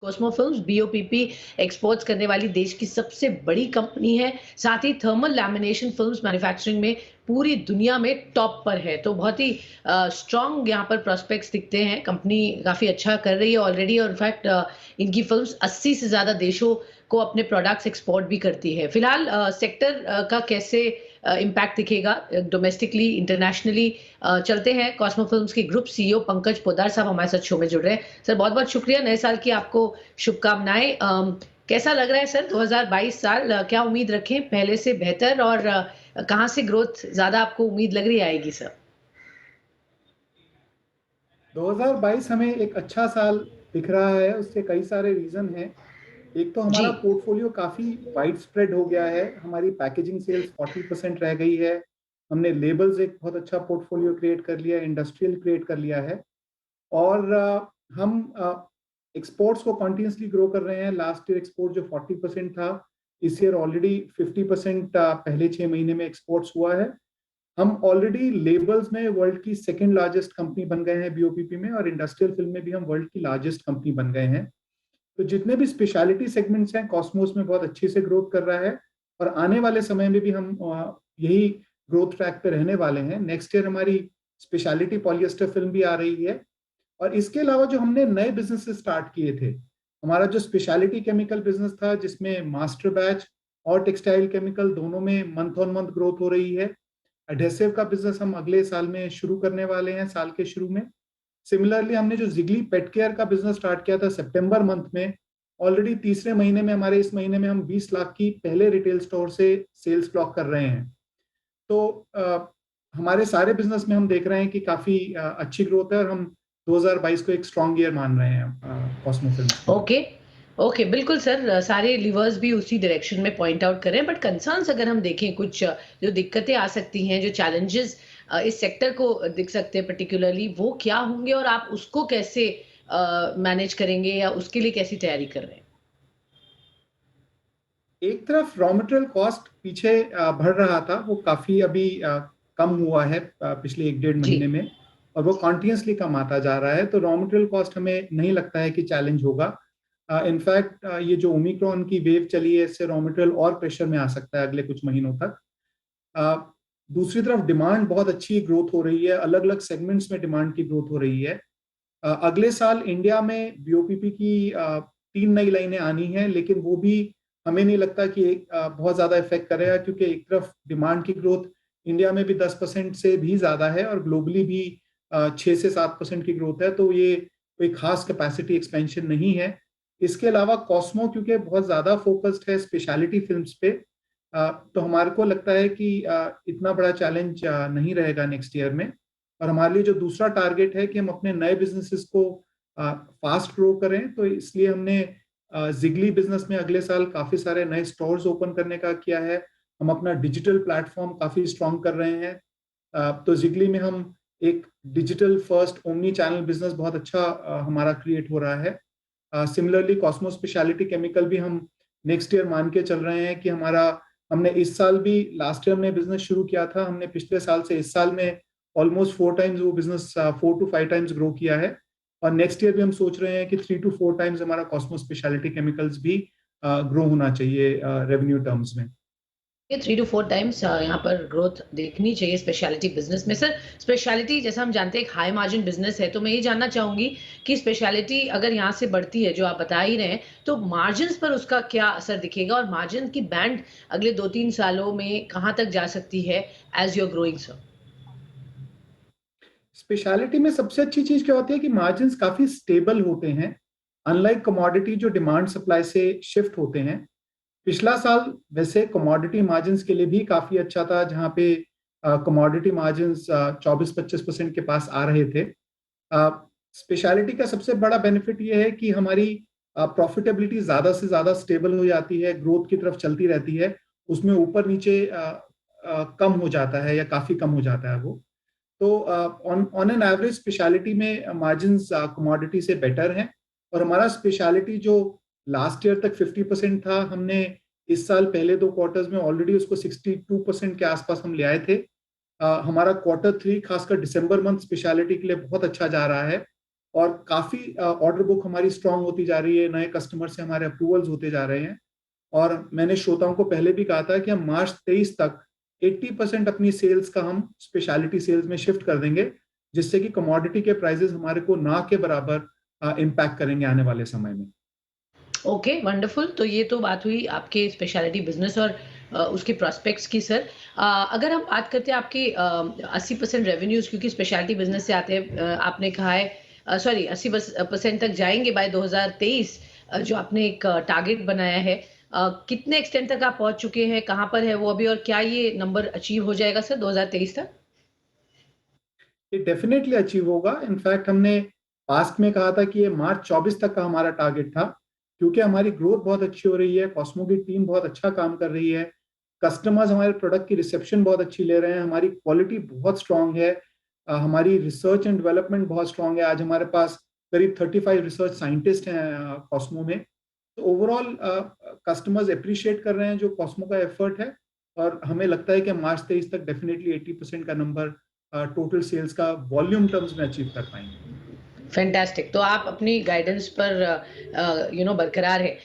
Cosmo films BOPP exports करने वाली देश की सबसे बड़ी कंपनी है। साथ ही थर्मल लैमिनेशन फिल्म्स मैन्युफैक्चरिंग में पूरी दुनिया में टॉप पर है। तो बहुत ही स्ट्रॉन्ग यहाँ पर प्रोस्पेक्ट्स दिखते हैं। कंपनी काफ़ी अच्छा कर रही है ऑलरेडी और इनफैक्ट इनकी फिल्म्स 80 से ज़्यादा देशों को अपने प्रोडक्ट्स एक्सपोर्ट भी करती है। फिलहाल सेक्टर का कैसे इम्पैक्ट दिखेगा डोमेस्टिकली, इंटरनेशनली? चलते हैं कॉस्मो फिल्म्स के ग्रुप सीईओ पंकज पोद्दार साहब हमारे साथ शो में जुड़ रहे हैं। सर बहुत-बहुत शुक्रिया, नए साल की आपको शुभकामनाएँ। कैसा लग रहा है सर 2022 साल? क्या उम्मीद रखें पहले से बेहतर और कहाँ से ग्रोथ ज़्यादा आपको उम्मीद लग रही आएगी सर? 2022 हमें एक अच्छा साल दिख रहा है। उससे कई सारे रीजन हैं। एक तो जी। हमारा पोर्टफोलियो काफी वाइड स्प्रेड हो गया है। हमारी पैकेजिंग सेल्स 40% रह गई है। हमने लेबल्स एक बहुत अच्छा पोर्टफोलियो क्रिएट कर लिया है, इंडस्ट्रियल क्रिएट कर लिया है। और हम एक्सपोर्ट्स को कंटिन्यूसली ग्रो कर रहे हैं। लास्ट ईयर एक्सपोर्ट जो 40% था, इस ईयर ऑलरेडी 50% पहले 6 महीने में एक्सपोर्ट्स हुआ है। हम ऑलरेडी लेबल्स में वर्ल्ड की सेकंड लार्जेस्ट कंपनी बन गए हैं बीओपीपी में, और इंडस्ट्रियल फिल्म में भी हम वर्ल्ड की लार्जेस्ट कंपनी बन गए हैं। तो जितने भी स्पेशलिटी सेगमेंट्स हैं, कॉस्मोस में बहुत अच्छे से ग्रोथ कर रहा है। और आने वाले समय में भी हम यही ग्रोथ ट्रैक पे रहने वाले हैं। नेक्स्ट ईयर हमारी स्पेशलिटी पॉलिएस्टर फिल्म भी आ रही है। और इसके अलावा जो हमने नए बिजनेस स्टार्ट किए थे, हमारा जो स्पेशलिटी केमिकल बिजनेस था, जिसमें मास्टर बैच और टेक्सटाइल केमिकल दोनों में मंथ ऑन मंथ ग्रोथ हो रही है। एडहेसिव का बिजनेस हम अगले साल में शुरू करने वाले हैं, साल के शुरू में। सिमिलरली हमने जो जिगली पेट केयर का बिजनेस स्टार्ट किया था सितंबर मंथ में, ऑलरेडी तीसरे महीने में, हमारे इस महीने में हम 20 लाख की पहले रिटेल स्टोर से सेल्स क्लॉक कर रहे हैं। तो हमारे सारे बिजनेस में हम देख रहे हैं कि काफी अच्छी ग्रोथ है, और हम 2022 को एक स्ट्रॉन्ग ईयर मान रहे हैं कॉस्मो फिल्म्स के लिए। ओके, ओके, बिल्कुल सर, सारे लिवर्स भी उसी डायरेक्शन में पॉइंट आउट कर रहे हैं, बट कंसर्न्स अगर हम देखें कुछ जो दिक्कतें आ सकती हैं, जो चैलेंजेस इस सेक्टर को दिख सकते हैं पर्टिकुलरली, वो क्या होंगे और आप उसको कैसे मैनेज करेंगे या उसके लिए कैसी तैयारी कर रहे हैं? एक तरफ रॉ मटेरियल कॉस्ट पीछे बढ़ रहा था, वो काफी अभी कम हुआ है पिछले 1 डेढ़ महीने जी, में। और वो कॉन्टिन्यूसली कम आता जा रहा है। तो रॉ मटेरियल कॉस्ट हमें नहीं लगता है कि चैलेंज होगा। इनफैक्ट ये जो ओमिक्रॉन की वेव चली है, इससे रॉ मटेरियल और प्रेशर में आ सकता है अगले कुछ महीनों तक। अ, दूसरी तरफ डिमांड बहुत अच्छी ग्रोथ हो रही है, अलग अलग सेगमेंट्स में डिमांड की ग्रोथ हो रही है। अगले साल इंडिया में बीओपीपी की 3 नई लाइनें आनी हैं, लेकिन वो भी हमें नहीं लगता कि बहुत ज्यादा इफेक्ट करेगा, क्योंकि एक तरफ डिमांड की ग्रोथ इंडिया में भी 10% से भी ज्यादा है, और ग्लोबली भी 6 से 7% की ग्रोथ है। तो ये कोई खास कैपेसिटी एक्सपेंशन नहीं है। इसके अलावा कॉस्मो क्योंकि बहुत ज्यादा फोकस्ड है स्पेशलिटी फिल्म्स पे, तो हमारे को लगता है कि इतना बड़ा चैलेंज नहीं रहेगा नेक्स्ट ईयर में। और हमारे लिए जो दूसरा टारगेट है कि हम अपने नए बिजनेसेस को फास्ट ग्रो करें, तो इसलिए हमने जिगली बिजनेस में अगले साल काफी सारे नए स्टोर्स ओपन करने का किया है। हम अपना डिजिटल प्लेटफॉर्म काफी स्ट्रॉन्ग कर रहे हैं। तो जिगली में हम एक digital first omni channel business बहुत अच्छा हमारा क्रिएट हो रहा है। सिमिलरली कॉस्मो स्पेशलिटी केमिकल भी हम नेक्स्ट ईयर मान के चल रहे हैं कि हमारा, हमने इस साल भी, लास्ट ईयर में बिजनेस शुरू किया था, हमने पिछले साल से इस साल में ऑलमोस्ट 4 टाइम्स वो बिजनेस, 4 to 5 टाइम्स ग्रो किया है। और नेक्स्ट ईयर भी हम सोच रहे हैं कि 3 to 4 टाइम्स हमारा कॉस्मो स्पेशलिटी केमिकल्स भी ग्रो होना चाहिए रेवेन्यू टर्म्स में। ये 3 टू 4 टाइम्स यहाँ पर ग्रोथ देखनी चाहिए स्पेशलिटी बिज़नेस में। सर, स्पेशलिटी जैसा हम जानते हैं एक हाई मार्जिन बिज़नेस है, तो मैं ये जानना चाहूँगी कि स्पेशलिटी अगर यहाँ से बढ़ती है, जो आप बता ही रहे हैं, तो मार्जिन्स पर उसका क्या असर दिखेगा और मार्जिन की बैंड अगले 2-3 सालों में कहाँ तक जा सकती है as you are growing sir? Speciality में सबसे अच्छी चीज क्या होती है कि मार्जिन्स काफी स्टेबल होते हैं, अनलाइक कमोडिटी जो डिमांड सप्लाई से शिफ्ट होते हैं। पिछला साल वैसे कमोडिटी मार्जिन्स के लिए भी काफी अच्छा था, जहां पे कमोडिटी मार्जिन्स 24-25% के पास आ रहे थे। स्पेशलिटी का सबसे बड़ा बेनिफिट ये है कि हमारी प्रॉफिटेबिलिटी ज्यादा से ज्यादा स्टेबल हो जाती है, ग्रोथ की तरफ चलती रहती है। उसमें ऊपर नीचे कम हो जाता है या काफी कम हो जाता है वो। तो on on an average speciality में मार्जिन्स कमोडिटी से बेटर हैं। और हमारा स्पेशलिटी जो लास्ट ईयर तक 50% था, हमने इस साल पहले 2 क्वार्टर्स में ऑलरेडी उसको 62% के आसपास हम ले आए थे। हमारा Q3 खासकर दिसंबर मंथ स्पेशलिटी के लिए बहुत अच्छा जा रहा है। और काफी ऑर्डर बुक हमारी स्ट्रांग होती जा रही है, नए कस्टमर से हमारे अप्रूवल्स होते जा रहे हैं। और मैंने श्रोताओं को पहले भी कहा था कि हम मार्च 23 तक 80% अपनी सेल्स का हम स्पेशलिटी सेल्स में शिफ्ट कर देंगे, जिससे कि कमोडिटी के प्राइसेस हमारे को ना के बराबर इम्पैक्ट करेंगे आने वाले समय में। Okay, wonderful. तो ये तो बात हुई आपके स्पेशलिटी बिजनेस और उसके प्रोस्पेक्ट्स की सर। अगर हम बात करते हैं आपके 80% रेवेन्यूज क्योंकि स्पेशलिटी बिजनेस से आते हैं, आपने कहा है सॉरी 80% तक जाएंगे बाय 2023, जो आपने एक टारगेट बनाया है। कितने एक्सटेंट तक आप पहुंच चुके हैं, कहाँ पर है वो अभी, और क्या ये नंबर अचीव हो जाएगा सर 2023 तक? ये डेफिनेटली अचीव होगा। इनफैक्ट हमने पास्ट में कहा था कि ये मार्च 24 तक का हमारा टारगेट था, क्योंकि हमारी ग्रोथ बहुत अच्छी हो रही है, कॉस्मो की टीम बहुत अच्छा काम कर रही है, कस्टमर्स हमारे प्रोडक्ट की रिसेप्शन बहुत अच्छी ले रहे हैं, हमारी क्वालिटी बहुत स्ट्रांग है, हमारी रिसर्च एंड डेवलपमेंट बहुत स्ट्रांग है। आज हमारे पास करीब 35 रिसर्च साइंटिस्ट हैं कॉस्मो में। तो ओवरऑल कस्टमर्स अप्रिशिएट कर रहे हैं जो कॉस्मो का एफर्ट है, और हमें लगता है कि मार्च 23 तक डेफिनेटली 80% का नंबर टोटल सेल्स का वॉल्यूम टर्म्स में अचीव कर पाएंगे। फैंटास्टिक। तो आप अपनी गाइडेंस पर बरकरार है।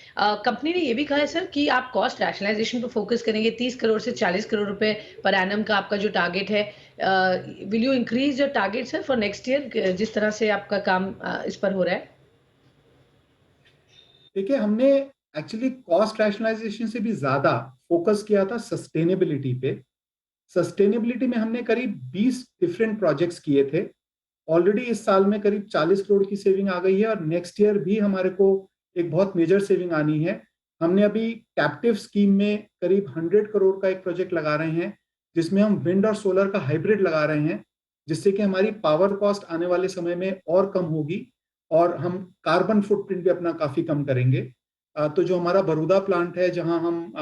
कंपनी ने ये भी कहा है सर कि आप कॉस्ट रैशनलाइजेशन पर फोकस करेंगे। 30 करोड़ से 40 करोड़ रुपए पर एनम का आपका जो टारगेट है, will you increase your target sir for next year, जिस तरह से आपका काम इस पर हो रहा है? देखिए, हमने एक्चुअली कॉस्ट रैशनलाइजेशन से भी ज्यादा फोकस किया था सस्टेनेबिलिटी पे। सस्टेनेबिलिटी में हमने करीब 20 डिफरेंट प्रोजेक्ट्स किए थे। ऑलरेडी इस साल में करीब 40 करोड़ की सेविंग आ गई है, और नेक्स्ट ईयर भी हमारे को एक बहुत मेजर सेविंग आनी है। हमने अभी कैप्टिव स्कीम में करीब 100 करोड़ का एक प्रोजेक्ट लगा रहे हैं, जिसमें हम विंड और सोलर का हाइब्रिड लगा रहे हैं, जिससे कि हमारी पावर कॉस्ट आने वाले समय में और कम होगी, और हम कार्बन फुटप्रिंट भी अपना काफी कम करेंगे। तो जो हमारा बरूदा प्लांट है, जहां हम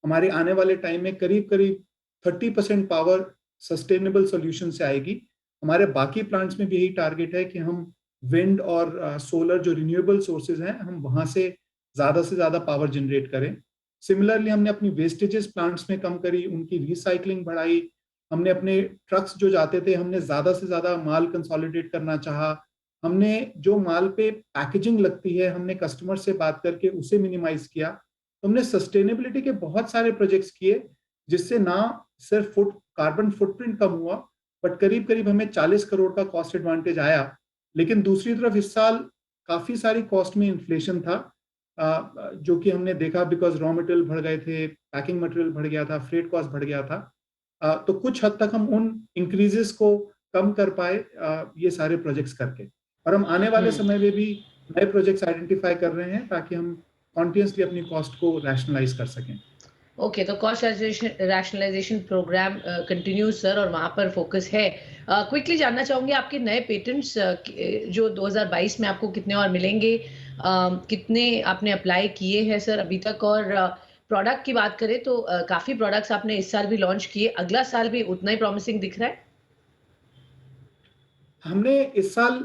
हमारे आने वाले टाइम में करीब करीब 30% पावर सस्टेनेबल सोल्यूशन से आएगी। हमारे बाकी प्लांट्स में भी यही टारगेट है कि हम विंड और सोलर जो रिन्यूएबल सोर्सेज हैं, हम वहां से ज्यादा पावर जनरेट करें। सिमिलरली हमने अपनी वेस्टेजेस प्लांट्स में कम करी, उनकी रिसाइकलिंग बढ़ाई। हमने अपने ट्रक्स जो जाते थे, हमने ज्यादा से ज्यादा माल कंसोलिडेट करना चाहा। हमने जो माल पे पैकेजिंग लगती है, हमने कस्टमर से बात करके उसे मिनिमाइज किया। तो हमने सस्टेनेबिलिटी के बहुत सारे प्रोजेक्ट्स किए, जिससे ना सिर्फ कार्बन फुटप्रिंट कम हुआ, बट करीब करीब हमें 40 करोड़ का कॉस्ट एडवांटेज आया। लेकिन दूसरी तरफ इस साल काफी सारी कॉस्ट में इन्फ्लेशन था, जो कि हमने देखा, बिकॉज रॉ मटेरियल बढ़ गए थे, पैकिंग मटेरियल बढ़ गया था, फ्रेट कॉस्ट बढ़ गया था। तो कुछ हद तक हम उन इंक्रीजेस को कम कर पाए ये सारे प्रोजेक्ट्स करके। और हम आने वाले हम्म। समय में भी नए प्रोजेक्ट्स आइडेंटिफाई कर रहे हैं, ताकि हम कॉन्टिन्यूसली अपनी कॉस्ट को रैशनलाइज कर सकें। ओके, तो cost rationalisation programme continues sir, और वहाँ पर फोकस है। क्विकली जानना चाहूंगे आपके नए पेटेंट्स जो 2022 में आपको कितने और मिलेंगे, कितने आपने अप्लाई किए हैं सर अभी तक, और प्रोडक्ट की बात करें तो काफी प्रोडक्ट्स आपने इस साल भी लॉन्च किए, अगला साल भी उतना ही प्रॉमिसिंग दिख रहा है? हमने इस साल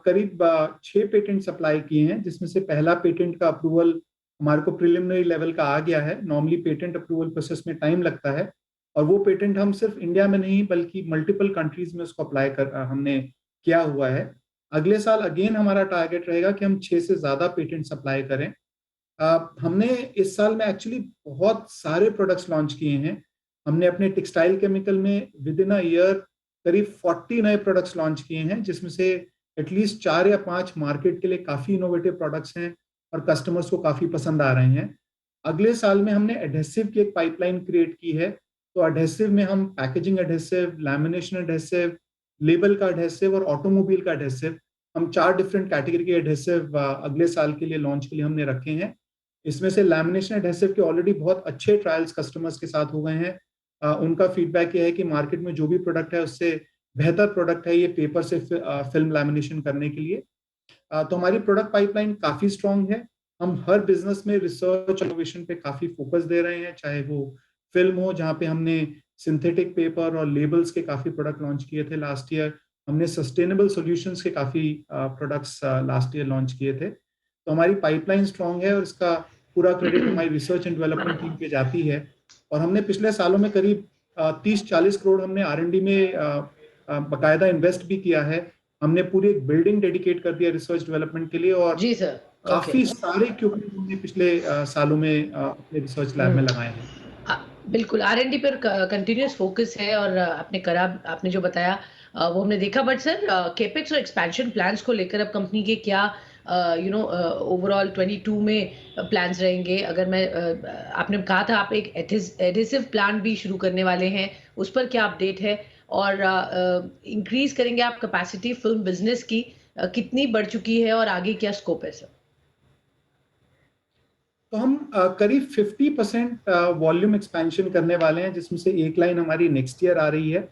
करीब 6 पेटेंट्स अप्लाई किए हैं, जिसमें से पहला पेटेंट का अप्रूवल हमारे को प्रिलिमिनरी लेवल का आ गया है। नॉर्मली पेटेंट अप्रूवल प्रोसेस में टाइम लगता है, और वो पेटेंट हम सिर्फ इंडिया में नहीं बल्कि मल्टीपल कंट्रीज में उसको अप्लाई कर हमने किया हुआ है। अगले साल अगेन हमारा टारगेट रहेगा कि हम 6 से ज्यादा पेटेंट्स अप्लाई करें। हमने इस साल में एक्चुअली बहुत सारे प्रोडक्ट्स लॉन्च किए हैं। हमने अपने टेक्सटाइल केमिकल में विद इन अ ईयर करीब 40 नए प्रोडक्ट्स लॉन्च किए हैं, जिसमें से एटलीस्ट 4 या 5 मार्केट के लिए काफी इनोवेटिव प्रोडक्ट्स हैं, और कस्टमर्स को काफी पसंद आ रहे हैं। अगले साल में हमने एडहेसिव की एक पाइपलाइन क्रिएट की है। तो एडहेसिव में हम packaging adhesive, lamination adhesive, label का एडहेसिव और ऑटोमोबाइल का एडहेसिव, हम 4 डिफरेंट कैटेगरी के एडहेसिव अगले साल के लिए लॉन्च के लिए हमने रखे हैं। इसमें से लैमिनेशन एडहेसिव के ऑलरेडी बहुत अच्छे ट्रायल्स कस्टमर्स के साथ हो गए हैं। उनका फीडबैक ये है कि मार्केट में जो भी प्रोडक्ट है उससे बेहतर प्रोडक्ट है ये पेपर से फिल्म लैमिनेशन करने के लिए। तो हमारी प्रोडक्ट पाइपलाइन काफी स्ट्रांग है। हम हर बिजनेस में रिसर्च इनोवेशन पे काफी फोकस दे रहे हैं, चाहे वो फिल्म हो, जहाँ पे हमने सिंथेटिक पेपर और लेबल्स के काफी प्रोडक्ट लॉन्च किए थे लास्ट ईयर। हमने सस्टेनेबल सॉल्यूशंस के काफी प्रोडक्ट्स लास्ट ईयर लॉन्च किए थे। तो हमारी पाइपलाइन स्ट्रांग है, और इसका पूरा क्रेडिट हमारी रिसर्च एंड डेवलपमेंट टीम पे जाती है। और हमने पिछले सालों में करीब 30-40 करोड़ हमने R&D में बकायदा इन्वेस्ट भी किया है, हमने पूरी एक बिल्डिंग डेडिकेट कर दिया रिसर्च डेवलपमेंट के लिए, और जी सर। ओके। काफी सारे इक्विपमेंट हमने पिछले सालों में अपने रिसर्च लैब में हुँ। लगाए हैं। अ, बिल्कुल आर-एन-डी पर कंटीन्यूअस फोकस है और आपने जो बताया वो हमने देखा। बट सर कैपेक्स और एक्सपेंशन प्लान्स को लेकर अब कंपनी के क्या ओवरऑल 22 में प्लान्स रहेंगे? अगर मैं आपने कहा था आप एक एडहेसिव प्लांट भी शुरू करने वाले हैं, उस पर क्या अपडेट है? और इंक्रीज़ करेंगे आप कैपेसिटी फ़िल्म बिज़नेस की कितनी बढ़ चुकी है और आगे क्या स्कोप है सर? तो हम करीब 50% वॉल्यूम एक्सपेंशन करने वाले हैं, जिसमें से एक लाइन हमारी नेक्स्ट ईयर आ रही है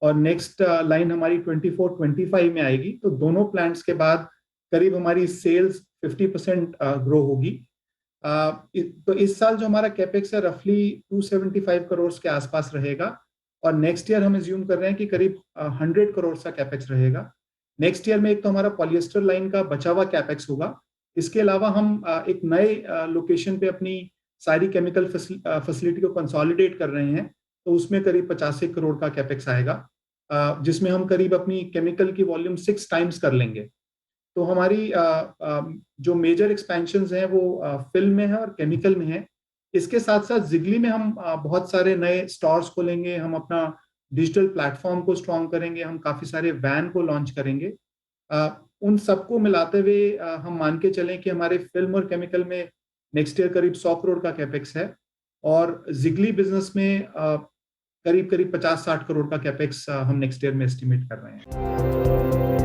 और नेक्स्ट लाइन हमारी 24-25 में आएगी। तो दोनों प्लांट्स के बाद करीब हमारी सेल्स 50% ग्रो होगी। तो इस साल जो हमारा कैपेक्स है रफली 275 करोड़ के आसपास रहेगा, और नेक्स्ट ईयर हम एज्यूम कर रहे हैं कि करीब 100 करोड़ का कैपेक्स रहेगा। नेक्स्ट ईयर में एक तो हमारा पॉलिएस्टर लाइन का बचा हुआ कैपेक्स होगा। इसके अलावा हम एक नए लोकेशन पे अपनी सारी केमिकल फैसिलिटी को कंसोलिडेट कर रहे हैं, तो उसमें करीब 85 करोड़ का कैपेक्स आएगा, जिसमें हम करीब अपनी केमिकल की वॉल्यूम 6 टाइम्स कर लेंगे। तो हमारी जो मेजर एक्सपेंशन हैं वो फिल्म में है और केमिकल में है। इसके साथ साथ जिगली में हम बहुत सारे नए स्टोर्स खोलेंगे, हम अपना डिजिटल प्लेटफॉर्म को स्ट्रॉन्ग करेंगे, हम काफी सारे वैन को लॉन्च करेंगे। उन सबको मिलाते हुए हम मान के चलें कि हमारे फिल्म और केमिकल में नेक्स्ट ईयर करीब 100 करोड़ का कैपेक्स है, और जिगली बिजनेस में करीब करीब 50-60 करोड़ का कैपेक्स हम नेक्स्ट ईयर में एस्टिमेट कर रहे हैं।